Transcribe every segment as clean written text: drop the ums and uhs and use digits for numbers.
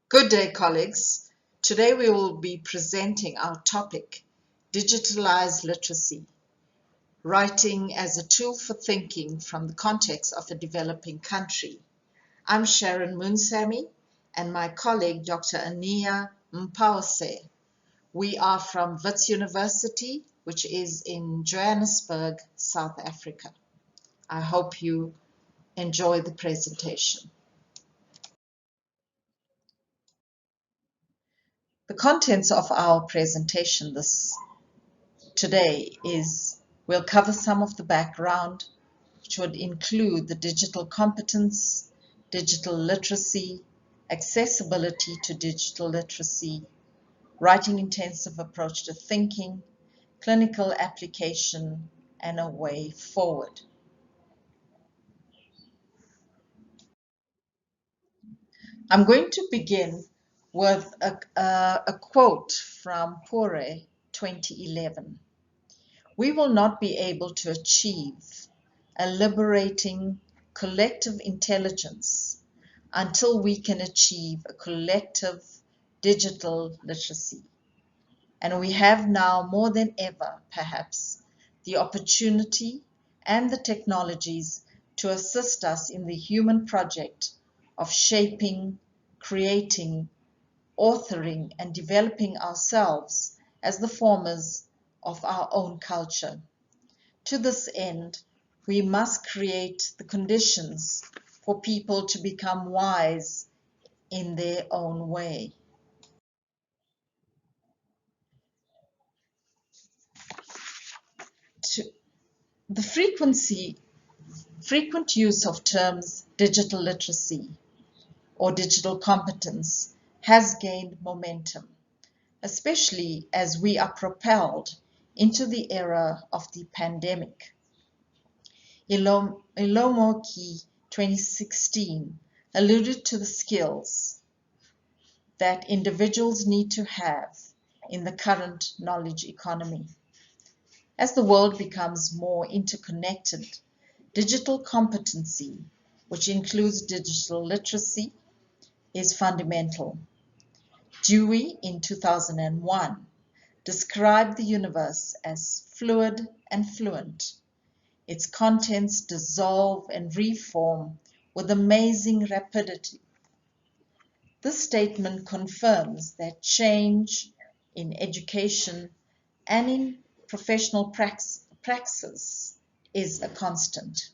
Good day, colleagues. Today we will be presenting our topic, Digitalized Literacy, Writing as a Tool for Thinking from the Context of a Developing Country. I'm Sharon Munsami and my colleague, Dr. Ania Mpawase. We are from Wits University, which is in Johannesburg, South Africa. I hope you enjoy the presentation. The contents of our presentation today is we'll cover some of the background, which would include the digital competence, digital literacy, accessibility to digital literacy, writing intensive approach to thinking, clinical application, and a way forward. I'm going to begin with a quote from Pore 2011. We will not be able to achieve a liberating collective intelligence until we can achieve a collective digital literacy. And we have now more than ever, perhaps, the opportunity and the technologies to assist us in the human project of shaping, creating, authoring, and developing ourselves as the formers of our own culture. To this end, we must create the conditions for people to become wise in their own way. The frequent use of terms digital literacy or digital competence has gained momentum, especially as we are propelled into the era of the pandemic. Ilomoki 2016 alluded to the skills that individuals need to have in the current knowledge economy. As the world becomes more interconnected, digital competency, which includes digital literacy, is fundamental. Dewey, in 2001, described the universe as fluid and fluent. Its contents dissolve and reform with amazing rapidity. This statement confirms that change in education and in professional praxis is a constant.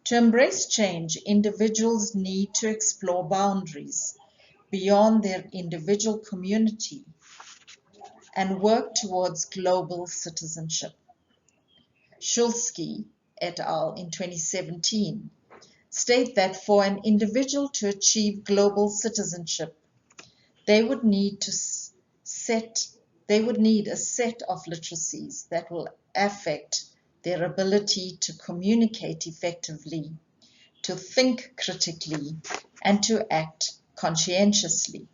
To embrace change, individuals need to explore boundaries beyond their individual community and work towards global citizenship. Shulsky et al. In 2017 state that for an individual to achieve global citizenship, they would need a set of literacies that will affect their ability to communicate effectively, to think critically, and to act conscientiously.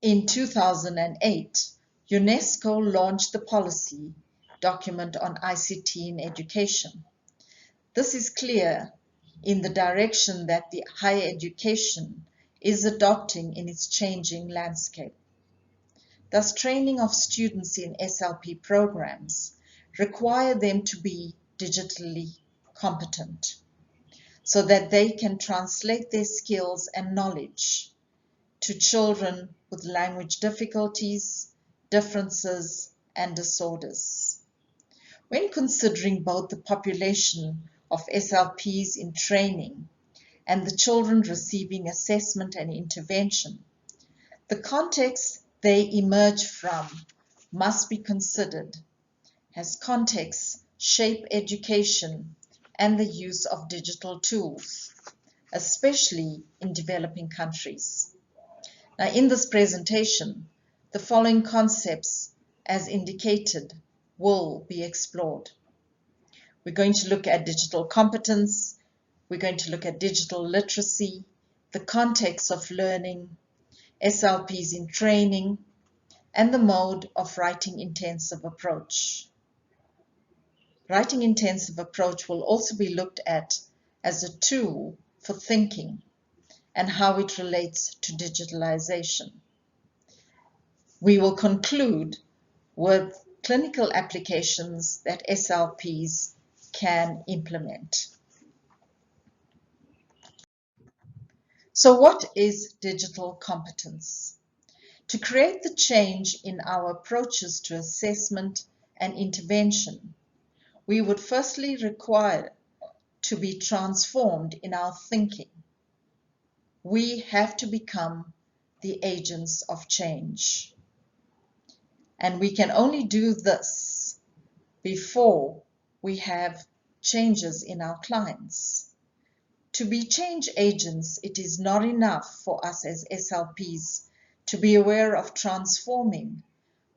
In 2008, UNESCO launched the policy document on ICT in education. This is clear in the direction that the higher education is adopting in its changing landscape. Thus, training of students in SLP programs require them to be digitally competent so that they can translate their skills and knowledge to children with language difficulties, differences, and disorders. When considering both the population of SLPs in training and the children receiving assessment and intervention, the context they emerge from must be considered, as contexts shape education and the use of digital tools, especially in developing countries. Now, in this presentation, the following concepts, as indicated, will be explored. We're going to look at digital competence, we're going to look at digital literacy, the context of learning, SLPs in training, and the mode of writing intensive approach. Writing intensive approach will also be looked at as a tool for thinking and how it relates to digitalization. We will conclude with clinical applications that SLPs can implement. So what is digital competence? To create the change in our approaches to assessment and intervention, we would firstly require to be transformed in our thinking. We have to become the agents of change. And we can only do this before we have changes in our clients. To be change agents, it is not enough for us as SLPs to be aware of transforming,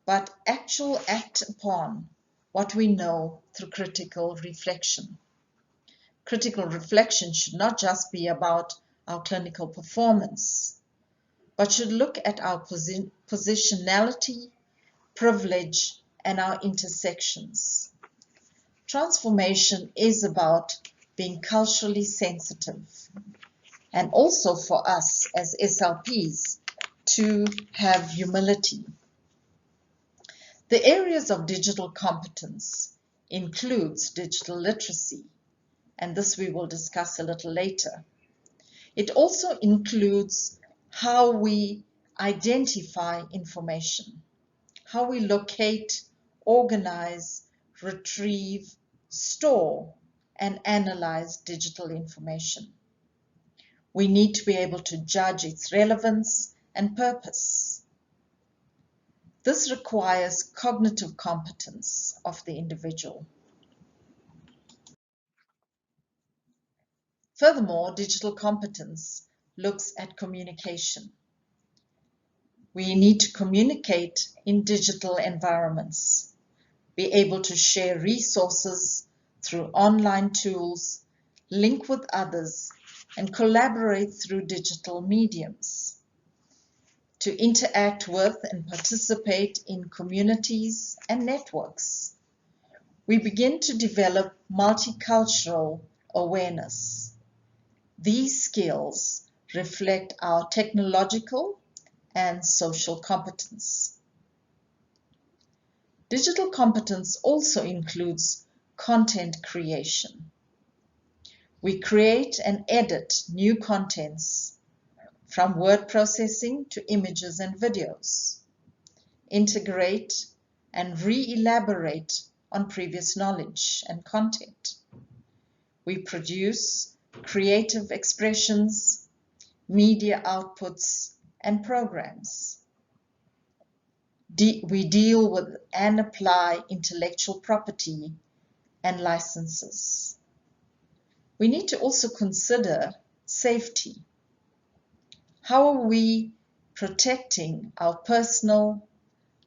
but actually act upon what we know through critical reflection. Critical reflection should not just be about our clinical performance, but should look at our positionality, privilege, and our intersections. Transformation is about being culturally sensitive, and also for us as SLPs to have humility. The areas of digital competence includes digital literacy, and this we will discuss a little later. It also includes how we identify information, how we locate, organize, retrieve, store, and analyze digital information. We need to be able to judge its relevance and purpose. This requires cognitive competence of the individual. Furthermore, digital competence looks at communication. We need to communicate in digital environments, be able to share resources through online tools, link with others, and collaborate through digital mediums, to interact with and participate in communities and networks. We begin to develop multicultural awareness. These skills reflect our technological and social competence. Digital competence also includes content creation. We create and edit new contents, from word processing to images and videos, integrate and re-elaborate on previous knowledge and content. We produce creative expressions, media outputs, and programs. We deal with and apply intellectual property and licenses. We need to also consider safety. How are we protecting our personal,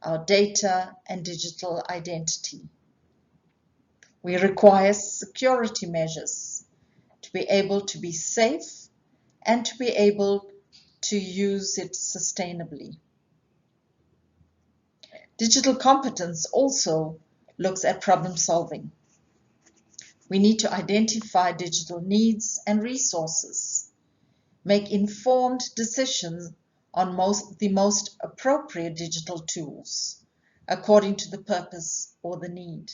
our data, and digital identity? We require security measures to be able to be safe and to be able to use it sustainably. Digital competence also looks at problem solving. We need to identify digital needs and resources, make informed decisions on the most appropriate digital tools according to the purpose or the need.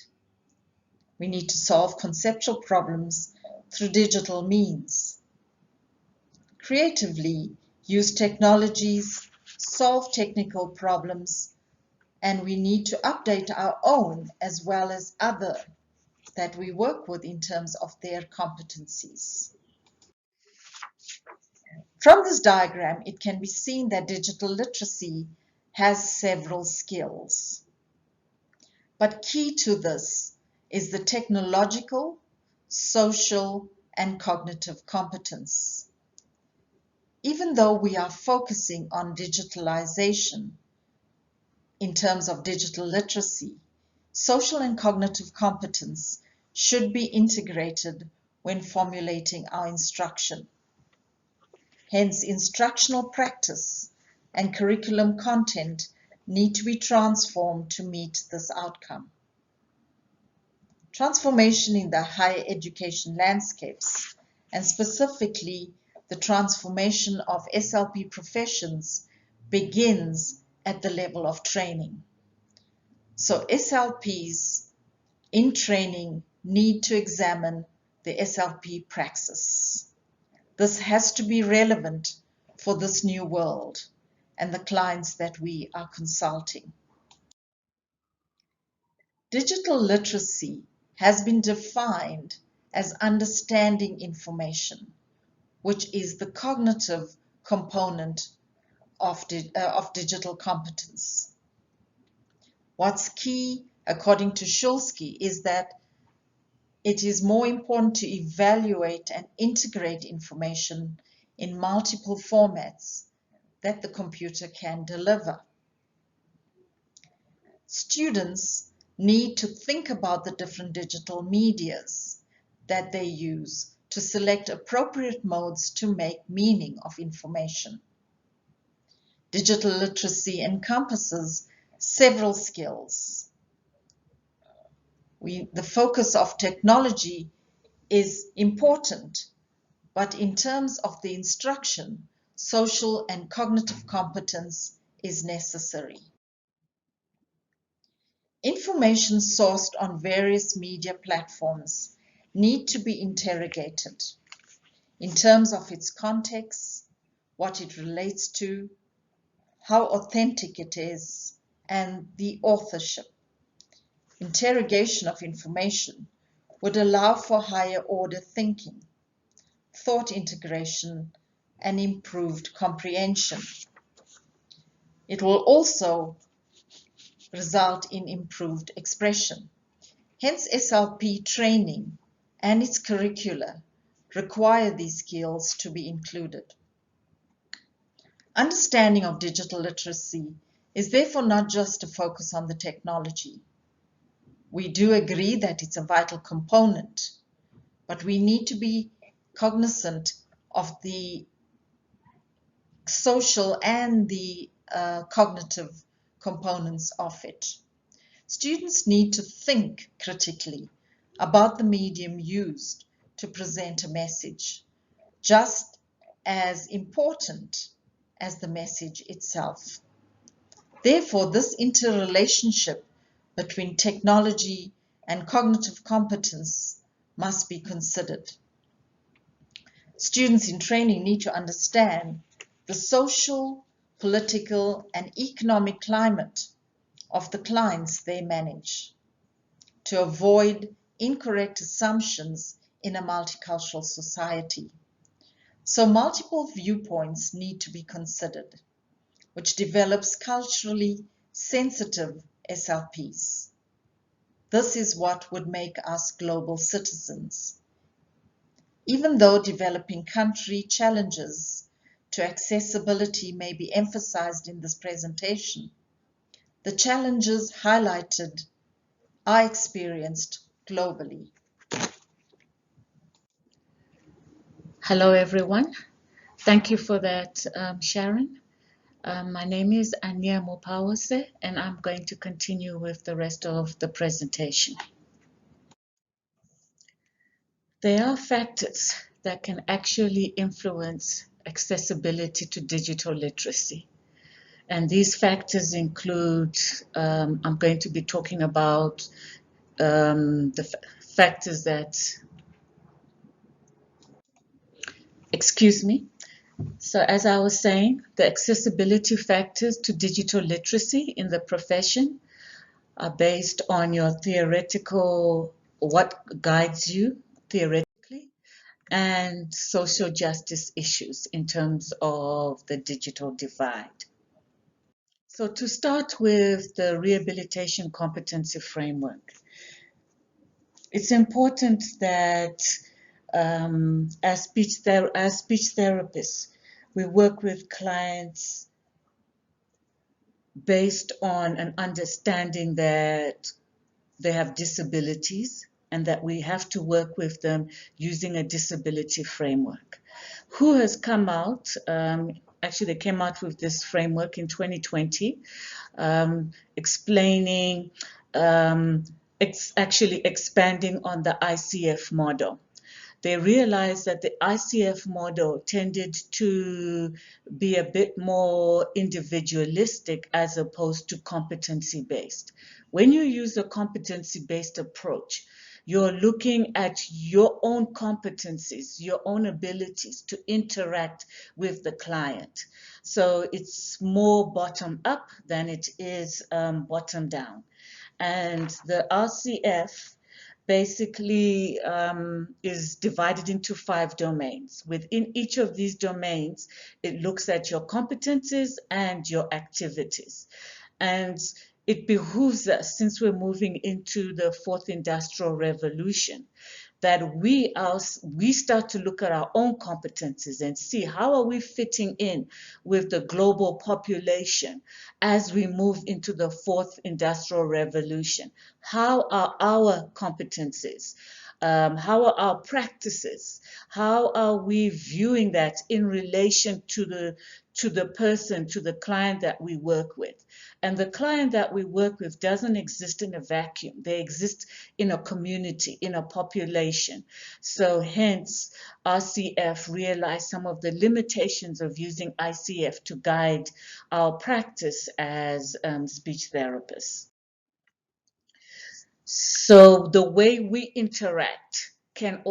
We need to solve conceptual problems through digital means. Creatively use technologies, solve technical problems, and we need to update our own as well as other that we work with in terms of their competencies. From this diagram, it can be seen that digital literacy has several skills. But key to this is the technological, social, and cognitive competence. Even though we are focusing on digitalization in terms of digital literacy, social and cognitive competence should be integrated when formulating our instruction. Hence, instructional practice and curriculum content need to be transformed to meet this outcome. Transformation in the higher education landscapes and specifically the transformation of SLP professions begins at the level of training. So SLPs in training need to examine the SLP praxis. This has to be relevant for this new world and the clients that we are consulting. Digital literacy has been defined as understanding information, which is the cognitive component of digital competence. What's key, according to Shulsky, is that it is more important to evaluate and integrate information in multiple formats that the computer can deliver. Students need to think about the different digital medias that they use to select appropriate modes to make meaning of information. Digital literacy encompasses several skills. The focus of technology is important, but in terms of the instruction, social and cognitive competence is necessary. Information sourced on various media platforms need to be interrogated in terms of its context, what it relates to, how authentic it is, and the authorship. Interrogation of information would allow for higher order thinking, thought integration, and improved comprehension. It will also result in improved expression. Hence, SLP training and its curricula require these skills to be included. Understanding of digital literacy is therefore not just a focus on the technology. We do agree that it's a vital component, but we need to be cognizant of the social and the cognitive components of it. Students need to think critically about the medium used to present a message, just as important as the message itself. Therefore, this interrelationship between technology and cognitive competence must be considered. Students in training need to understand the social, political, and economic climate of the clients they manage to avoid incorrect assumptions in a multicultural society. So multiple viewpoints need to be considered, which develops culturally sensitive SLPs. This is what would make us global citizens. Even though developing country challenges to accessibility may be emphasized in this presentation, the challenges highlighted are experienced globally. Hello, everyone. Thank you for that, Sharon. My name is Anya Mopawase, and I'm going to continue with the rest of the presentation. There are factors that can actually influence accessibility to digital literacy. And these factors include, I'm going to be talking about the factors that, So as I was saying, the accessibility factors to digital literacy in the profession are based on your theoretical, what guides you theoretically, and social justice issues in terms of the digital divide. So to start with the rehabilitation competency framework, it's important that as speech therapists, we work with clients based on an understanding that they have disabilities and that we have to work with them using a disability framework. WHO has come out, actually they came out with this framework in 2020, explaining, actually expanding on the ICF model. they realized that the ICF model tended to be a bit more individualistic as opposed to competency-based. When you use a competency-based approach, you're looking at your own competencies, your own abilities to interact with the client. So it's more bottom up than it is bottom down. And the RCF basically is divided into 5 domains. Within each of these domains, it looks at your competencies and your activities. And it behooves us, since we're moving into the 4th industrial revolution, that we start to look at our own competencies and see how are we fitting in with the global population as we move into the 4th industrial revolution. How are our competencies? How are our practices? How are we viewing that in relation to the person, to the client that we work with? And the client that we work with doesn't exist in a vacuum. They exist in a community, in a population. So hence, RCF realized some of the limitations of using ICF to guide our practice as speech therapists. So the way we interact can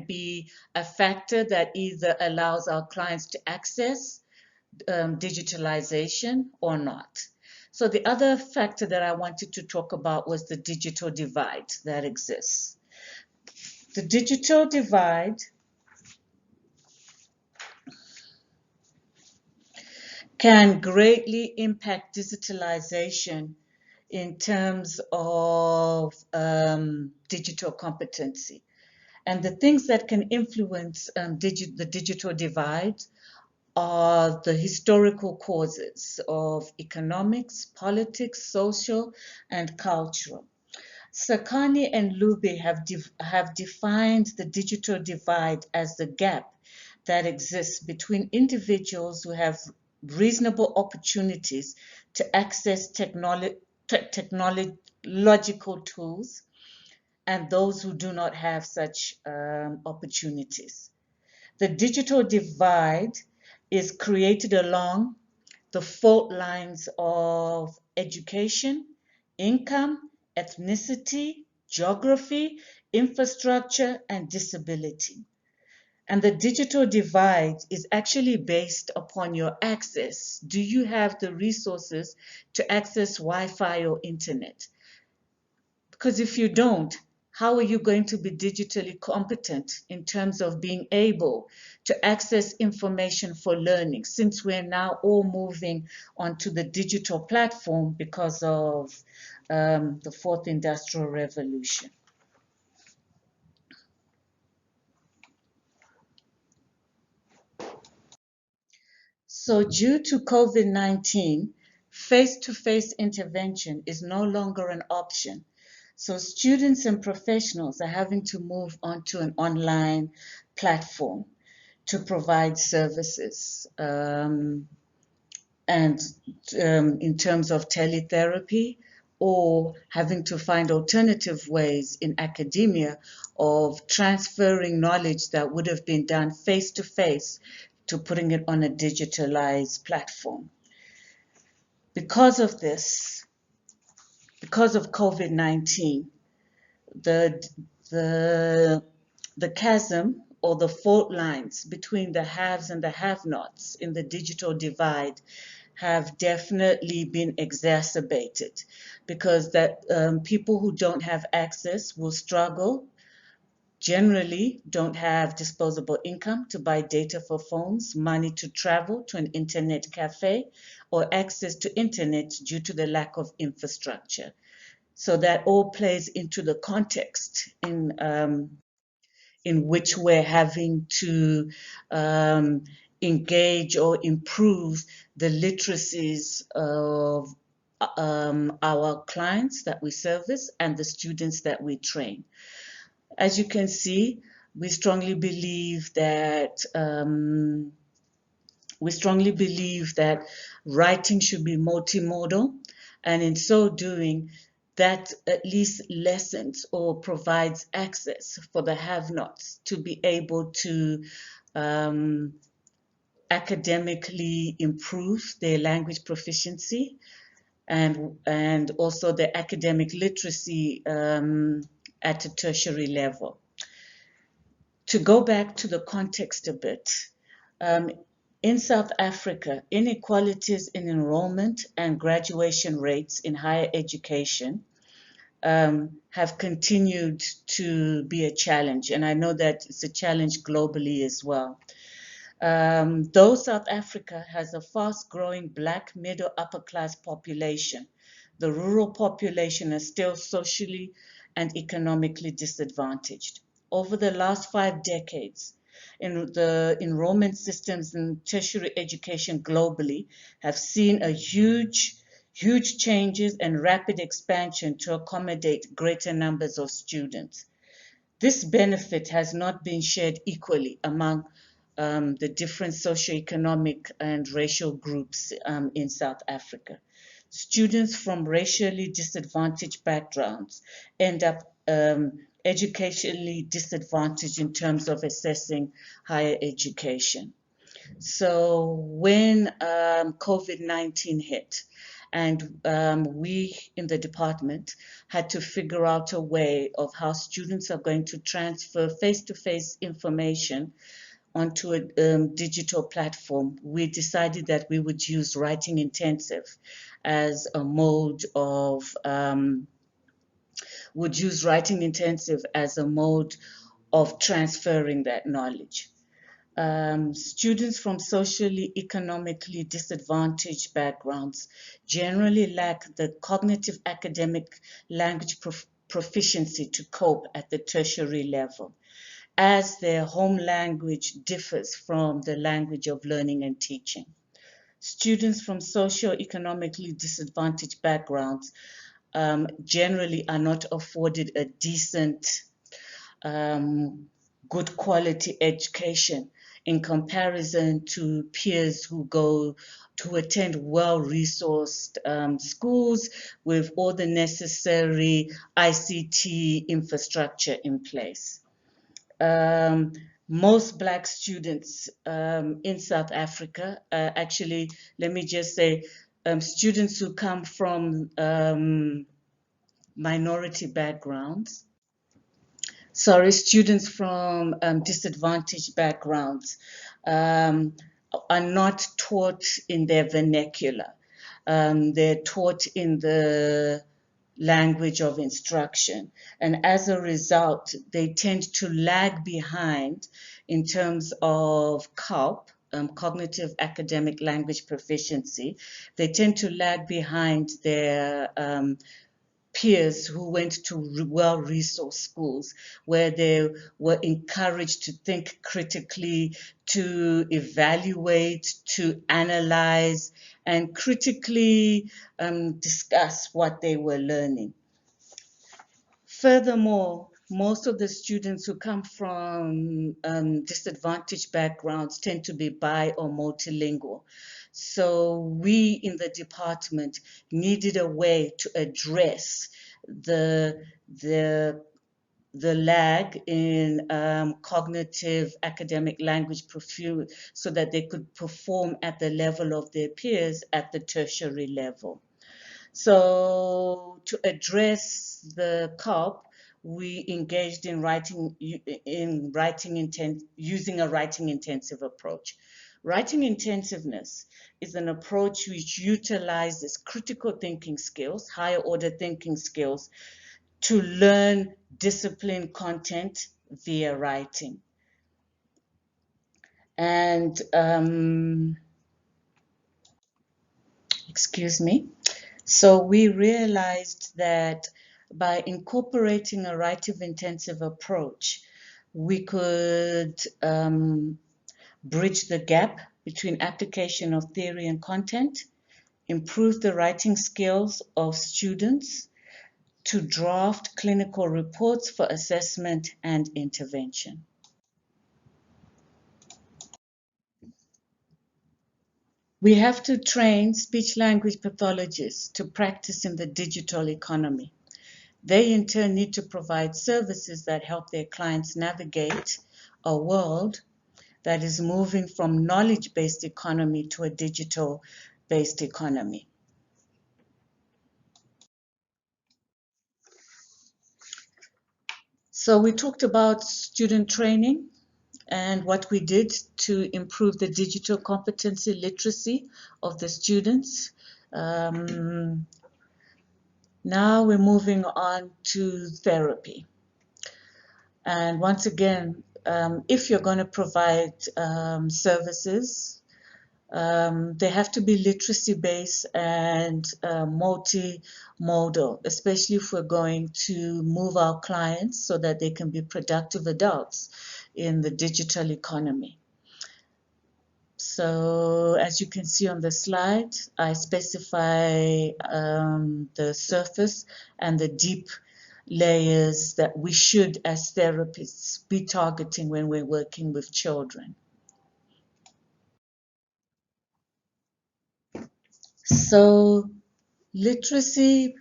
be a factor that either allows our clients to access digitalization or not. So the other factor that I wanted to talk about was the digital divide that exists. The digital divide can greatly impact digitalization in terms of digital competency. And the things that can influence the digital divide are the historical causes of economics, politics, social, and cultural. Sakani and Lube have defined the digital divide as the gap that exists between individuals who have reasonable opportunities to access technological tools and those who do not have such opportunities. The digital divide is created along the fault lines of education, income, ethnicity, geography, infrastructure, and disability. And the digital divide is actually based upon your access. Do you have the resources to access Wi-Fi or internet? Because if you don't, how are you going to be digitally competent in terms of being able to access information for learning, since we're now all moving onto the digital platform because of the 4th industrial revolution? So due to COVID-19, face-to-face intervention is no longer an option. So students and professionals are having to move onto an online platform to provide services. And in terms of teletherapy, or having to find alternative ways in academia of transferring knowledge that would have been done face-to-face to putting it on a digitalized platform. Because of this, because of COVID-19, the chasm or the fault lines between the haves and the have-nots in the digital divide have definitely been exacerbated, because that people who don't have access will struggle, generally don't have disposable income to buy data for phones, money to travel to an internet cafe, or access to internet due to the lack of infrastructure. So that all plays into the context in which we're having to engage or improve the literacies of our clients that we service and the students that we train. As you can see, we strongly believe that writing should be multimodal, and in so doing, that at least lessens or provides access for the have-nots to be able to um, academically improve their language proficiency and also their academic literacy at a tertiary level. To go back to the context a bit, um, in South Africa, inequalities in enrollment and graduation rates in higher education have continued to be a challenge, and I know that it's a challenge globally as well. Though South Africa has a fast-growing black middle upper class population, the rural population is still socially and economically disadvantaged. Over the last 5 decades, the enrollment systems in tertiary education globally have seen a huge changes and rapid expansion to accommodate greater numbers of students. This benefit has not been shared equally among the different socioeconomic and racial groups in South Africa. Students from racially disadvantaged backgrounds end up educationally disadvantaged in terms of assessing higher education. So when COVID-19 hit, and we in the department had to figure out a way of how students are going to transfer face-to-face information onto a digital platform, we decided that we would use writing intensive as a mode of transferring that knowledge. Students from socially, economically disadvantaged backgrounds generally lack the cognitive academic language proficiency to cope at the tertiary level, as their home language differs from the language of learning and teaching. Students from socio-economically disadvantaged backgrounds generally are not afforded a decent, good quality education in comparison to peers who go to attend well-resourced schools with all the necessary ICT infrastructure in place. Most Black students in South Africa, actually, let me just say, students who come from minority backgrounds, students from disadvantaged backgrounds are not taught in their vernacular. They're taught in the language of instruction. And as a result, they tend to lag behind in terms of CALP, cognitive academic language proficiency. They tend to lag behind their peers who went to well-resourced schools where they were encouraged to think critically, to evaluate, to analyze, and critically discuss what they were learning. Furthermore, most of the students who come from disadvantaged backgrounds tend to be bi or multilingual. So we in the department needed a way to address the lag in cognitive academic language so that they could perform at the level of their peers at the tertiary level. So to address the CALP, we engaged in using a writing intensive approach. Writing intensiveness is an approach which utilizes critical thinking skills, higher order thinking skills, to learn disciplined content via writing. And excuse me. So we realized that by incorporating a writing intensive approach, we could bridge the gap between application of theory and content, improve the writing skills of students to draft clinical reports for assessment and intervention. We have to train speech-language pathologists to practice in the digital economy. They in turn need to provide services that help their clients navigate a world that is moving from knowledge-based economy to a digital-based economy. So we talked about student training and what we did to improve the digital competency literacy of the students. Now we're moving on to therapy. And once again, if you're going to provide services, they have to be literacy-based and multimodal, especially if we're going to move our clients so that they can be productive adults in the digital economy. So as you can see on the slide, I specify the surface and the deep layers that we should, as therapists, be targeting when we're working with children. So literacy,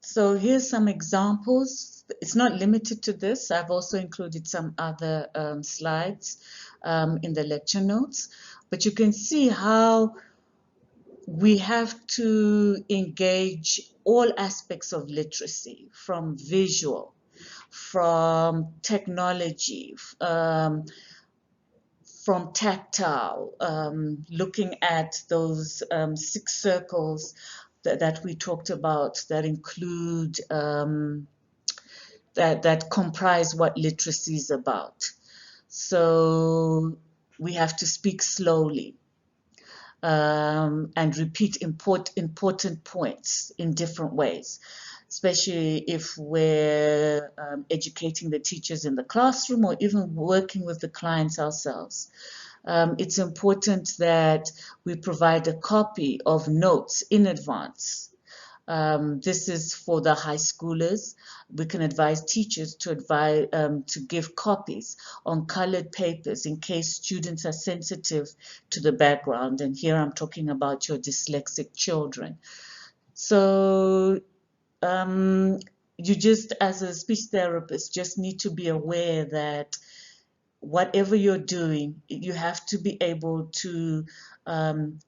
so here's some examples. It's not limited to this. I've also included some other slides in the lecture notes. But you can see how we have to engage all aspects of literacy, from visual, from technology, from tactile, looking at those 6 circles that we talked about that include, that comprise what literacy is about. So we have to speak slowly and repeat important points in different ways, especially if we're educating the teachers in the classroom or even working with the clients ourselves. It's important that we provide a copy of notes in advance. This is for the high schoolers. We can advise teachers to give copies on colored papers in case students are sensitive to the background. And here I'm talking about your dyslexic children. So you just, as a speech therapist, just need to be aware that whatever you're doing, you have to be able to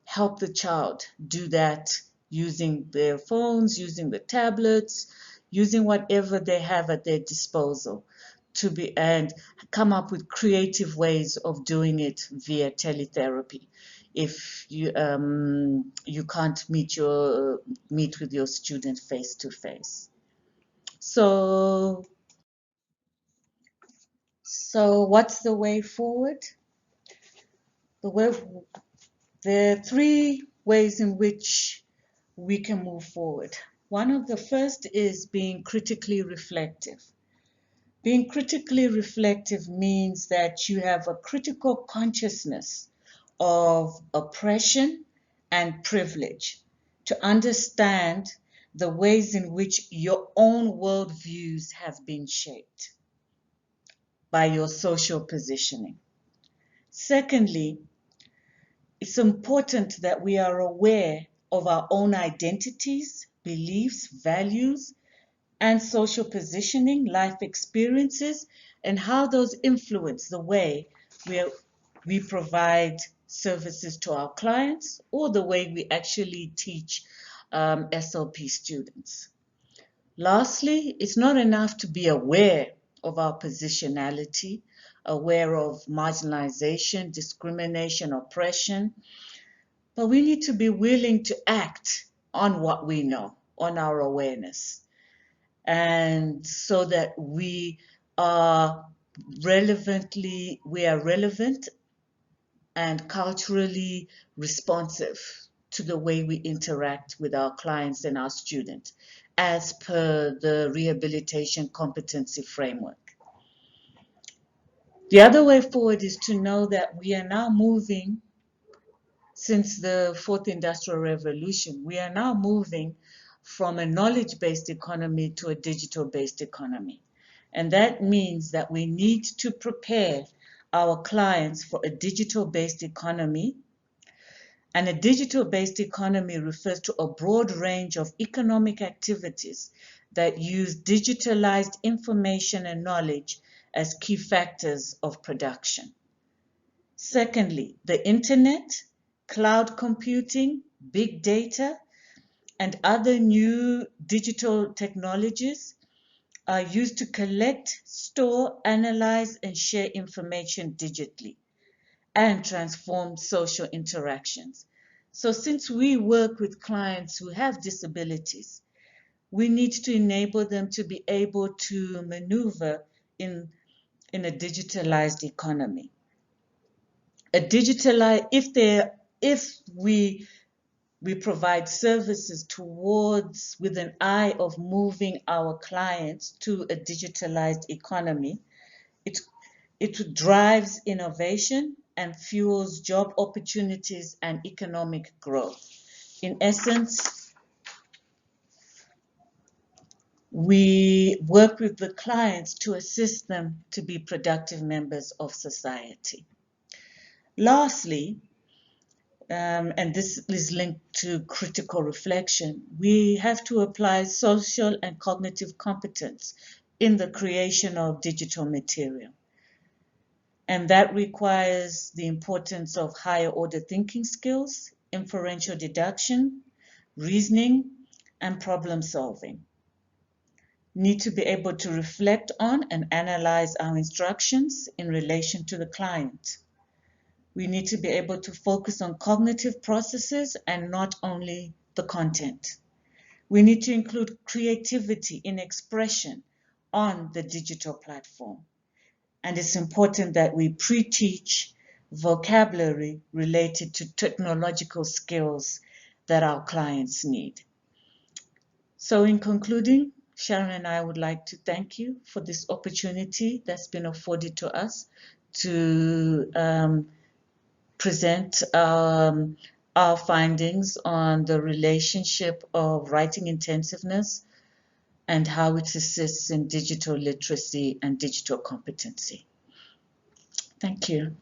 help the child do that using their phones, using the tablets, using whatever they have at their disposal and come up with creative ways of doing it via teletherapy if you can't meet with your student face to face. So what's the way forward? There are 3 ways in which we can move forward. One of the first is being critically reflective. Being critically reflective means that you have a critical consciousness of oppression and privilege to understand the ways in which your own worldviews have been shaped by your social positioning. Secondly, it's important that we are aware of our own identities, beliefs, values, and social positioning, life experiences, and how those influence the way we provide services to our clients or the way we actually teach SLP students. Lastly, it's not enough to be aware of our positionality, aware of marginalization, discrimination, oppression, but we need to be willing to act on what we know, on our awareness, and so that we are relevant and culturally responsive to the way we interact with our clients and our students, as per the Rehabilitation Competency framework. The other way forward is to know that we are now moving, since the 4th Industrial Revolution, we are now moving from a knowledge-based economy to a digital-based economy. And that means that we need to prepare our clients for a digital-based economy. And a digital-based economy refers to a broad range of economic activities that use digitalized information and knowledge as key factors of production. Secondly, the internet, cloud computing, big data, and other new digital technologies are used to collect, store, analyze, and share information digitally and transform social interactions. So since we work with clients who have disabilities, we need to enable them to be able to maneuver in a digitalized economy. If we provide services towards with an eye of moving our clients to a digitalized economy, it drives innovation and fuels job opportunities and economic growth. In essence, we work with the clients to assist them to be productive members of society. Lastly, and this is linked to critical reflection, we have to apply social and cognitive competence in the creation of digital material. And that requires the importance of higher order thinking skills, inferential deduction, reasoning, and problem solving. Need to be able to reflect on and analyze our instructions in relation to the client. We need to be able to focus on cognitive processes and not only the content. We need to include creativity in expression on the digital platform. And it's important that we pre-teach vocabulary related to technological skills that our clients need. So in concluding, Sharon and I would like to thank you for this opportunity that's been afforded to us to present our findings on the relationship of writing intensiveness and how it assists in digital literacy and digital competency. Thank you.